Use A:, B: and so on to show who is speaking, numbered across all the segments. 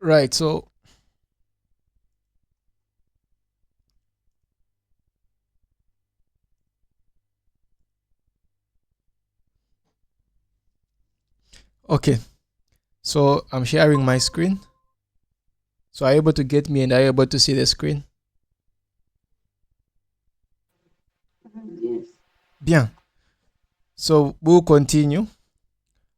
A: Right, so okay, so I'm sharing my screen. So are you able to get me and are you able to see the screen?
B: Yes.
A: Bien. So we'll continue.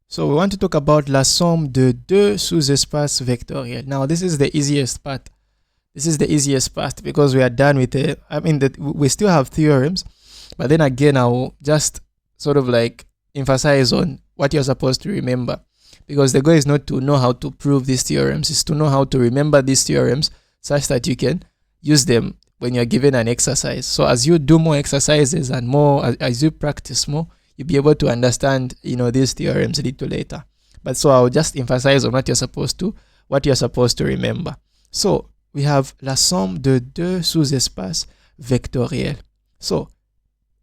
A: So we want to talk about la somme de deux sous-espaces vectoriels. Now this is the easiest part. This is the easiest part because we are done with it. I mean that we still have theorems, but then again I'll just sort of like emphasize on what you're supposed to remember, because the goal is not to know how to prove these theorems, it's to know how to remember these theorems such that you can use them when you're given an exercise. So as you do more exercises and more as you practice more, you'll be able to understand these theorems a little later. But so I'll just emphasize on what you're supposed to remember. So we have la somme de deux sous-espaces vectoriels. So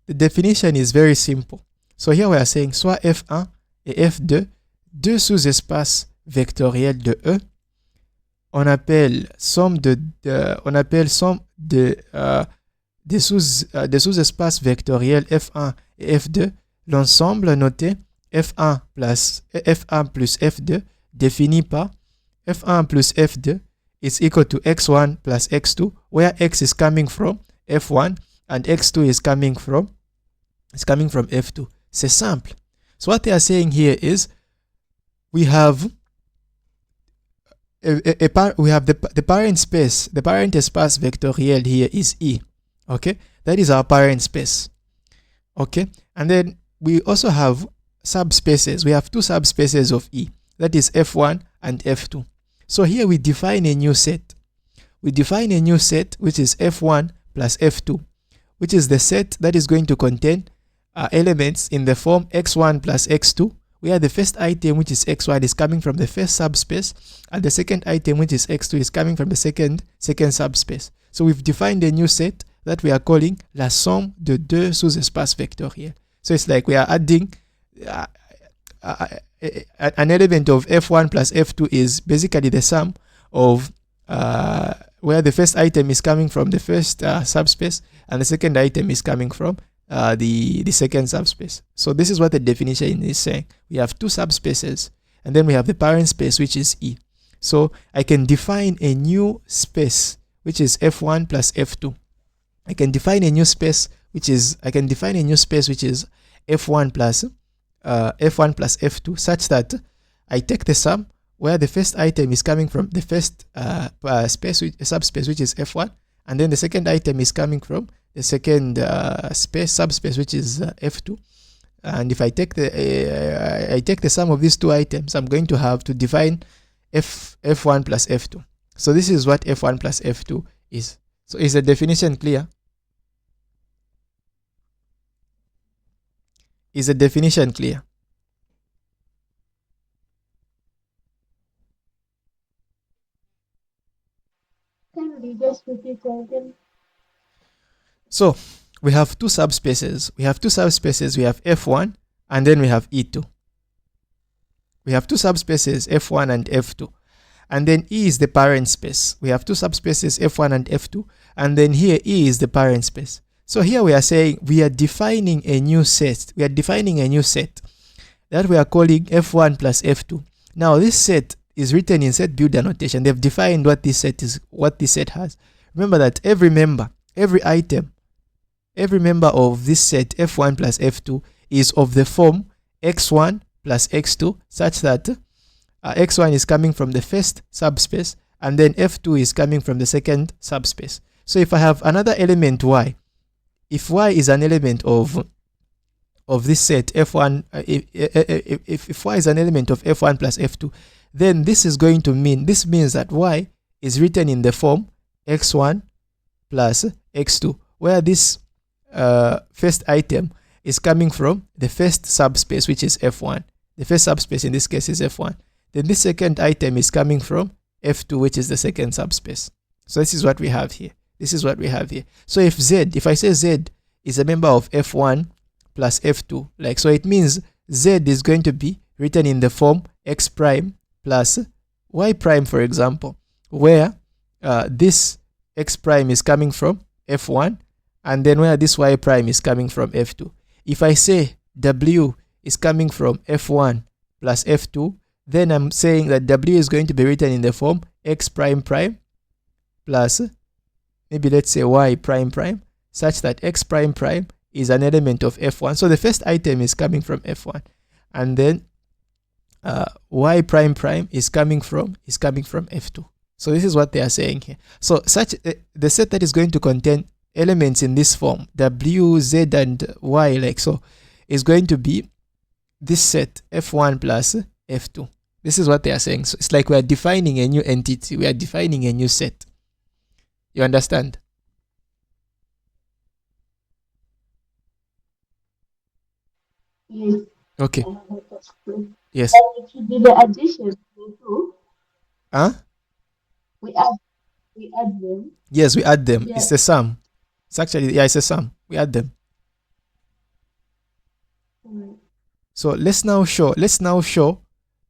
A: the definition is very simple. So here we are saying soit F1 et F2, deux sous-espaces vectoriels de E. On appelle somme des sous-espaces vectoriels F1 et F2 l'ensemble noté F1 plus F2 défini par F1 plus F2 is equal to x1 plus x2, where x is coming from F1 and x2 is coming from F2. C'est simple. So what they are saying here is we have the parent space. The parent espace vectoriel here is E. Okay, that is our parent space. Okay, and then we also have subspaces. We have two subspaces of E. That is F1 and F2. So here we define a new set. We define a new set which is F1 plus F2, which is the set that is going to contain elements in the form x1 plus x2, where the first item, which is x1, is coming from the first subspace, and the second item, which is x2, is coming from the second subspace. So we've defined a new set that we are calling la somme de deux sous-espaces vectoriels. So it's like we are adding an element of f1 plus f2 is basically the sum of where the first item is coming from the first subspace and the second item is coming from the second subspace. So this is what the definition is saying. We have two subspaces and then we have the parent space, which is E. So I can define a new space which is f1 plus f2. I can define a new space which is f1 plus f2 such that I take the sum where the first item is coming from the first subspace, which is f1, and then the second item is coming from the second subspace, which is f2. And if I take the sum of these two items, I'm going to have to define f1 plus f2. So this is what f1 plus f2 is. So is the definition clear? Is the definition clear?
B: Can we just repeat again?
A: So we have two subspaces. We have f1 and then we have E2. We have two subspaces, f1 and f2. And then E is the parent space. We have two subspaces, f1 and f2. And then here E is the parent space. So here we are saying we are defining a new set. We are defining a new set that we are calling f1 plus f2. Now this set is written in set builder notation. They've defined what this set is, what this set has. Remember that every member of this set f1 plus f2 is of the form x1 plus x2, such that x1 is coming from the first subspace and then f2 is coming from the second subspace. So if I have another element y, if y is an element of this set f1, if y is an element of f1 plus f2, then this means that y is written in the form x1 plus x2, where this first item is coming from the first subspace, which is f1. The first subspace in this case is f1. Then this second item is coming from f2, which is the second subspace. So this is what we have here. So if I say z is a member of f1 plus f2, so it means z is going to be written in the form x prime plus y prime, for example, where this x prime is coming from f1, and then where this y prime is coming from f2. If I say w is coming from f1 plus f2, then I'm saying that w is going to be written in the form x prime prime plus, maybe let's say y prime prime, such that x prime prime is an element of f1. So the first item is coming from f1, and then y prime prime is coming from f2. So this is what they are saying here. So such the set that is going to contain elements in this form, w, z, and y, like so, is going to be this set f1 plus f2. This is what they are saying. So it's like we are defining a new entity. We are defining a new set. You understand?
B: Yes.
A: Okay.
B: That's true.
A: Yes.
B: And if you do the addition too,
A: Huh?
B: we add we add them.
A: Yes, we add them.
B: Yeah.
A: It's a sum. It's actually, yeah, it's a sum. We add them.
B: Right.
A: So let's now show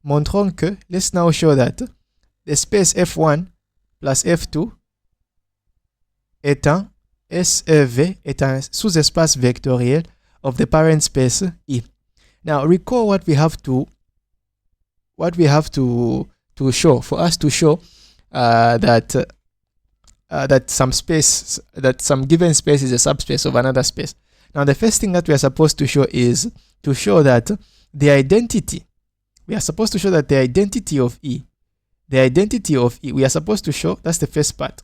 A: montrons que, let's now show that the space f1 plus f2 est un SEV, est un sous-espace vectoriel of the parent space E. Now recall what we have to show, for us to show that some given space is a subspace of another space. Now the first thing that we are supposed to show is to show that the identity, we are supposed to show that the identity of E, we are supposed to show, that's the first part.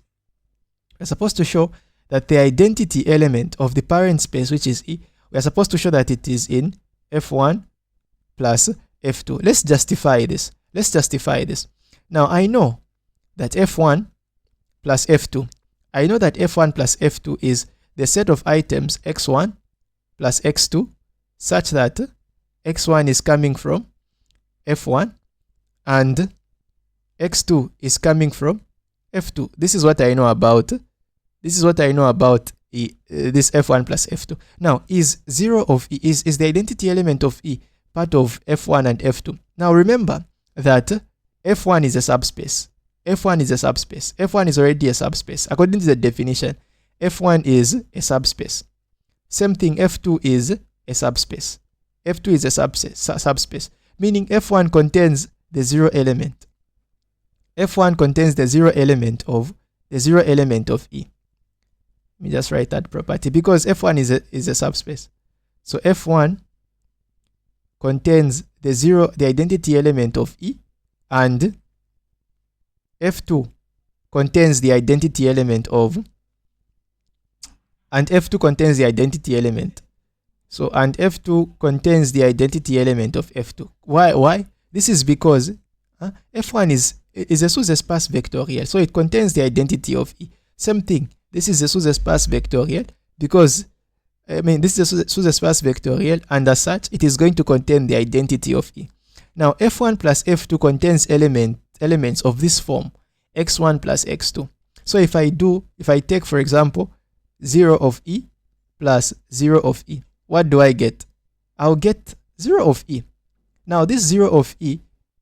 A: We are supposed to show that the identity element of the parent space, which is E, we are supposed to show that it is in f1 plus f2. Let's justify this. Now I know that f1 plus f2, I know that f1 plus f2 is the set of items x1 plus x2, such that x1 is coming from f1 and x2 is coming from f2. This is what I know about this f1 plus f2. Now, is 0 of E, is the identity element of E part of f1 and f2? Now remember that f1 is a subspace. f1 is already a subspace. According to the definition, f1 is a subspace. Same thing, f2 is a subspace. f2 is a subspace, meaning f1 contains the 0 element. f1 contains the 0 element of E. Let me just write that property, because f1 is a subspace. So f1 contains the identity element of E, and f2 contains the identity element of, and f2 contains the identity element. So, and f2 contains the identity element of f2. Why? This is because f1 is a sous-espace vectorial, so it contains the identity of E. Same thing, this is a sous-espace vectorial because, this is a sous-espace vectorial, and as such, it is going to contain the identity of E. Now, f1 plus f2 contains elements of this form, x1 plus x2. So if I take, for example, 0 of E plus 0 of E, what do I get? I'll get 0 of E. Now, this 0 of E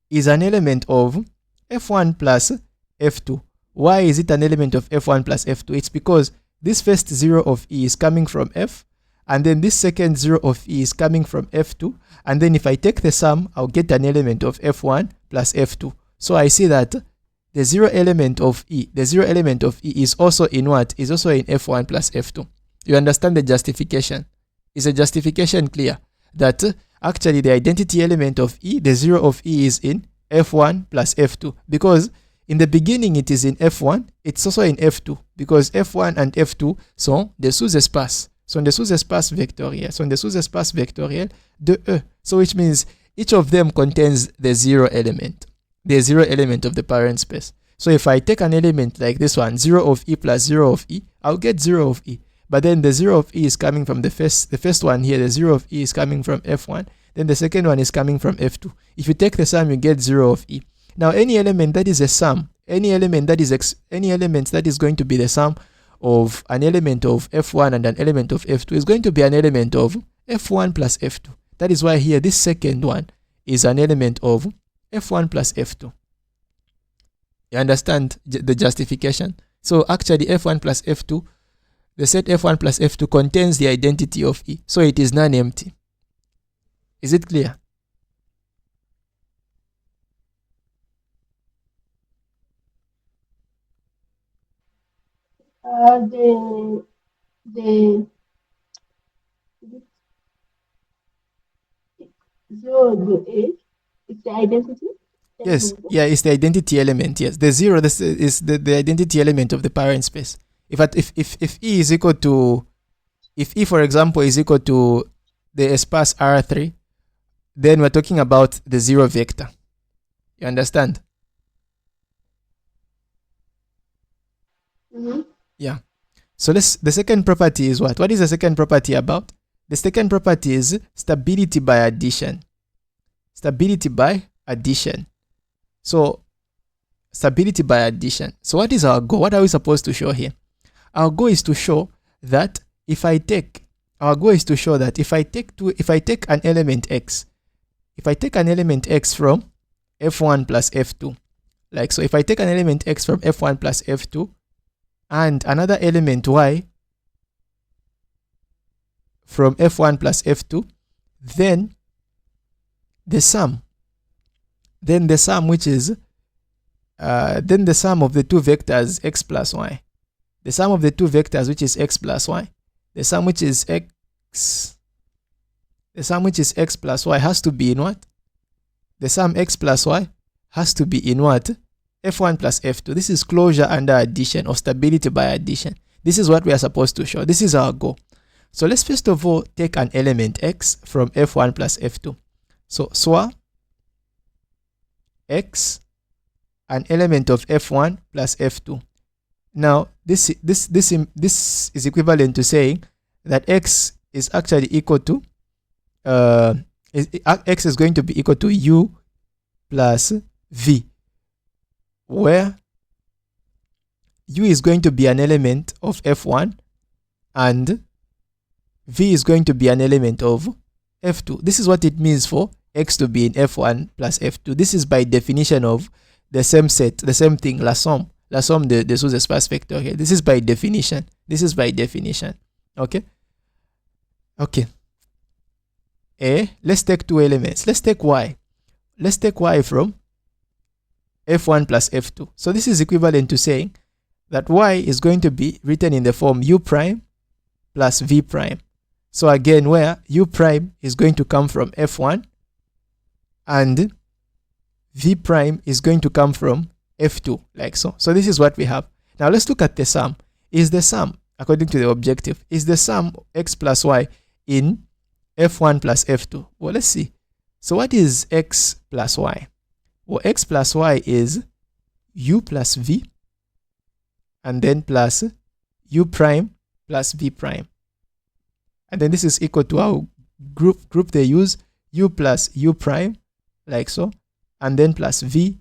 A: is an element of f1 plus f2. Why is it an element of f1 plus f2? It's because this first 0 of E is coming from f, and then this second 0 of E is coming from f2, and then if I take the sum, I'll get an element of f1 plus f2. So I see that the 0 element of E is also in what? Is also in f1 plus f2. You understand the justification? Is the justification clear? That actually the identity element of E, the 0 of E, is in f1 plus f2, because in the beginning it is in f1, it's also in f2, because f1 and f2 sont des sous-espaces, vectoriels de E. So which means each of them contains the 0 element of the parent space. So if I take an element like this one, 0 of E plus 0 of E, I'll get 0 of E. But then the 0 of E is coming from the first one here, the 0 of E is coming from f1, then the second one is coming from f2. If you take the sum, you get 0 of E. Now any element that is a sum, any element that is going to be the sum of an element of f1 and an element of f2 is going to be an element of f1 plus f2. That is why here this second one is an element of f1 plus f2. You understand the justification? So actually f1 plus f2, the set f1 plus f2 contains the identity of E. So it is non-empty. Is it clear?
B: The zero, the eight, it's the identity
A: Yes,
B: element.
A: yeah, it's the identity element. Yes, the zero, this is the identity element of the parent space. If E is equal to, if E, for example, is equal to the space R3, then we're talking about the zero vector. You understand?
B: Mm-hmm.
A: Yeah. So the second property is what? What is the second property about? The second property is stability by addition. Stability by addition. So stability by addition. So what is our goal? What are we supposed to show here? Our goal is to show that if I take an element x, if I take an element x from f1 plus f2, like so, if I take an element x from f1 plus f2 and another element y from f1 plus f2, then the sum which is then the sum of the two vectors x plus y, the sum of the two vectors which is x plus y, the sum which is x plus y has to be in what? The sum x plus y has to be in what? f1 plus f2. This is closure under addition or stability by addition. This is what we are supposed to show. This is our goal. So let's first of all take an element x from f1 plus f2. So SWA x, an element of f1 plus f2. Now this is equivalent to saying that x is actually equal to x is going to be equal to u plus v, where u is going to be an element of f1 and v is going to be an element of f2. This is what it means for x to be in f1 plus f2. This is by definition of the same set, the same thing, la somme de sous-espace vectoriel. This is by definition. Okay. Let's take two elements. Let's take y from f1 plus f2. So this is equivalent to saying that y is going to be written in the form u prime plus v prime. So again, where u prime is going to come from f1 and v prime is going to come from f2, like so. So this is what we have. Now let's look at the sum. Is the sum, according to the objective, is the sum x plus y in f1 plus f2? Well, let's see. So what is x plus y? Well, x plus y is u plus v and then plus u prime plus v prime. And then this is equal to our group they use, u plus u prime, like so, and then plus v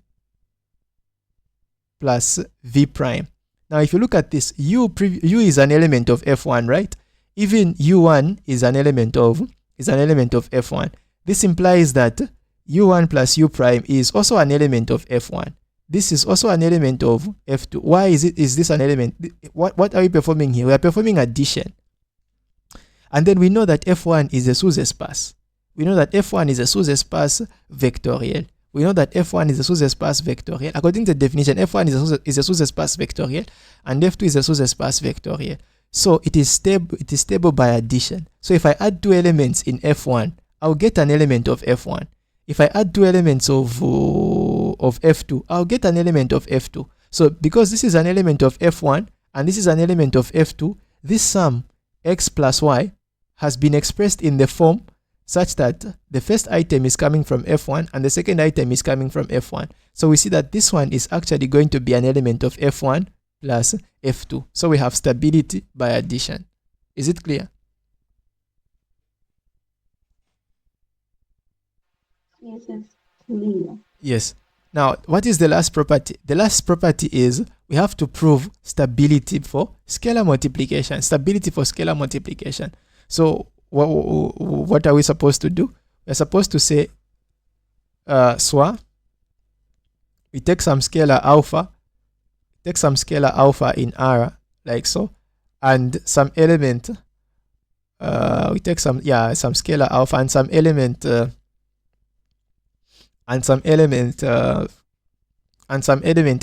A: plus v prime. Now if you look at this, u is an element of f1, right? Even u1 is an element of f1. This implies that u1 plus u prime is also an element of f1. This is also an element of f2. Why is this an element? What are we performing here? We are performing addition. And then we know that f1 is a sous-espace. We know that f1 is a sous-espace vectoriel. We know that f1 is a sous-espace vectoriel. According to the definition, f1 is a sous-espace vectoriel and f2 is a sous-espace vectoriel. So it is stable by addition. So if I add two elements in f1, I'll get an element of f1. If I add two elements of f2, I'll get an element of f2. So because this is an element of f1 and this is an element of f2, this sum x plus y has been expressed in the form such that the first item is coming from f1 and the second item is coming from f1. So we see that this one is actually going to be an element of f1 plus f2. So we have stability by addition. Is it clear?
B: Yes, it's clear.
A: Yes. Now, what is the last property? The last property is we have to prove stability for scalar multiplication. Stability for scalar multiplication. So what are we supposed to do? We're supposed to say SWA, we take some scalar alpha take some scalar alpha in R, like so, and some element, we take some scalar alpha and some element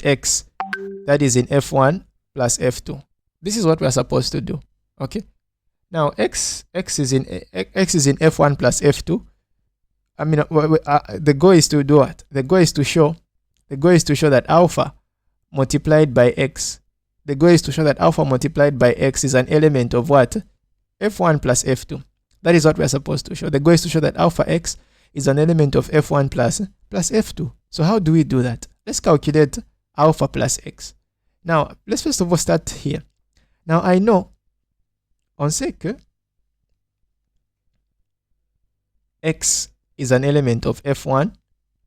A: x that is in F1 plus F2. This is what we are supposed to do. Okay. Now x is in F1 plus F2. I mean, the goal is to do what? The goal is to show that alpha multiplied by x. The goal is to show that alpha multiplied by x is an element of what? F1 plus F2. That is what we are supposed to show. The goal is to show that alpha x is an element of F1 plus F2. So how do we do that? Let's calculate alpha plus x. Now, let's first of all start here. Now, I know, on sait que x is an element of F1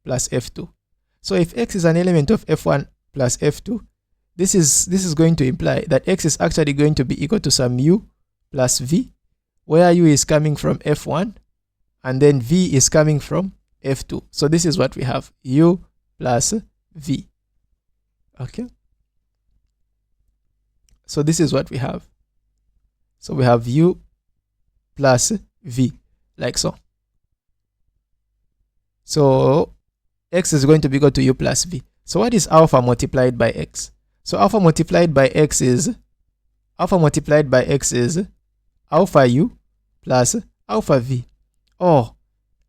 A: plus F2. So if x is an element of F1 plus F2, this is going to imply that x is actually going to be equal to some u plus v, where u is coming from F1 and then v is coming from F2. So this is what we have, u plus v. Okay. So this is what we have. So we have u plus v, like so. So x is going to be equal to u plus v. So what is alpha multiplied by x? So alpha multiplied by x is alpha u plus alpha v. Oh,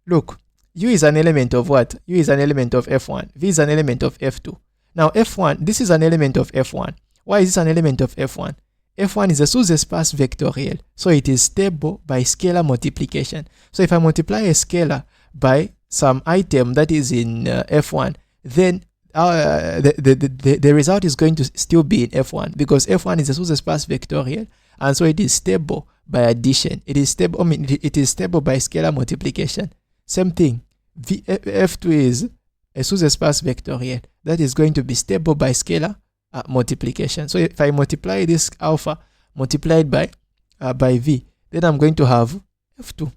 A: look, u is an element of what? U is an element of F1. V is an element of F2. Now F1, this is an element of F1. Why is this an element of F1? F1 is a sous-espace vectoriel, so it is stable by scalar multiplication. So if I multiply a scalar by some item that is in F1, then the result is going to still be in F1, because F1 is a sous-espace vectoriel, and so it is stable by addition. It is stable. I mean, it is stable by scalar multiplication. Same thing. F2 is a sous-espace vectoriel that is going to be stable by scalar multiplication. So if I multiply this alpha multiplied by v, then I'm going to have F2.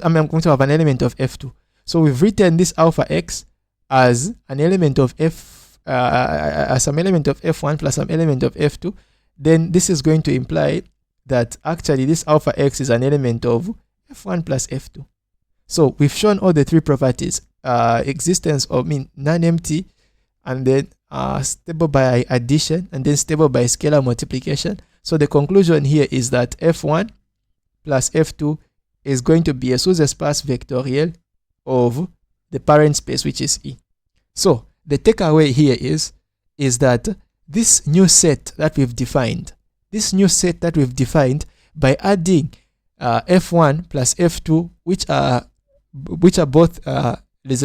A: I'm going to have an element of F2. So we've written this alpha x as an element of some element of F1 plus some element of F2. Then this is going to imply that actually this alpha x is an element of F1 plus F2. So we've shown all the three properties: existence of non-empty, and then stable by addition, and then stable by scalar multiplication. So the conclusion here is that F1 plus F2 is going to be a sous-espace vectoriel of the parent space, which is E. So the takeaway here is that this new set that we've defined, by adding F1 plus F2, which are both les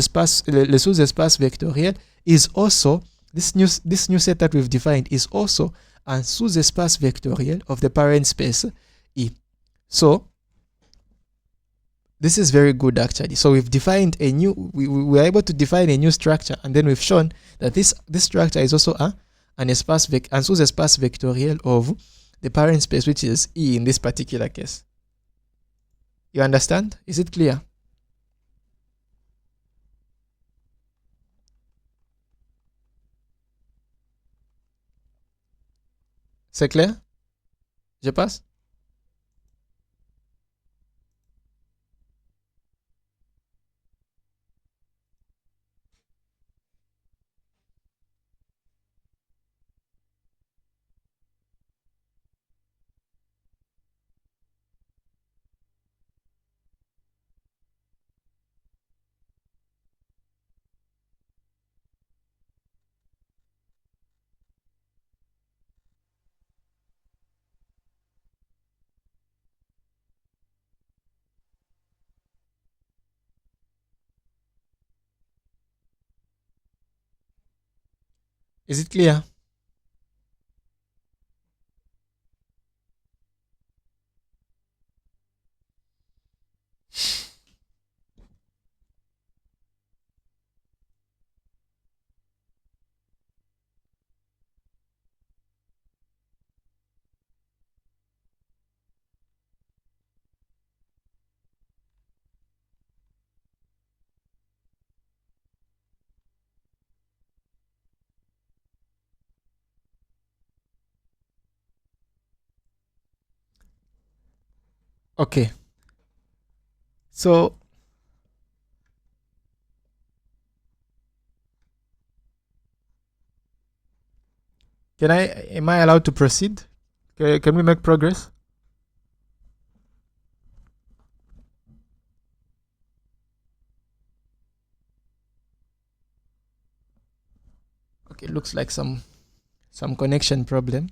A: sous-espaces vectoriels, is also this new set that we've defined is also a sous-espace vectoriel of the parent space E. So this is very good actually. So we've defined a new, we were able to define a new structure, and then we've shown that this structure is also an sous-espace vectoriel of the parent space, which is E in this particular case. You understand? Is it clear? C'est clair? Je passe? Is it clear? Okay. So am I allowed to proceed? Can we make progress? Okay, looks like some connection problem.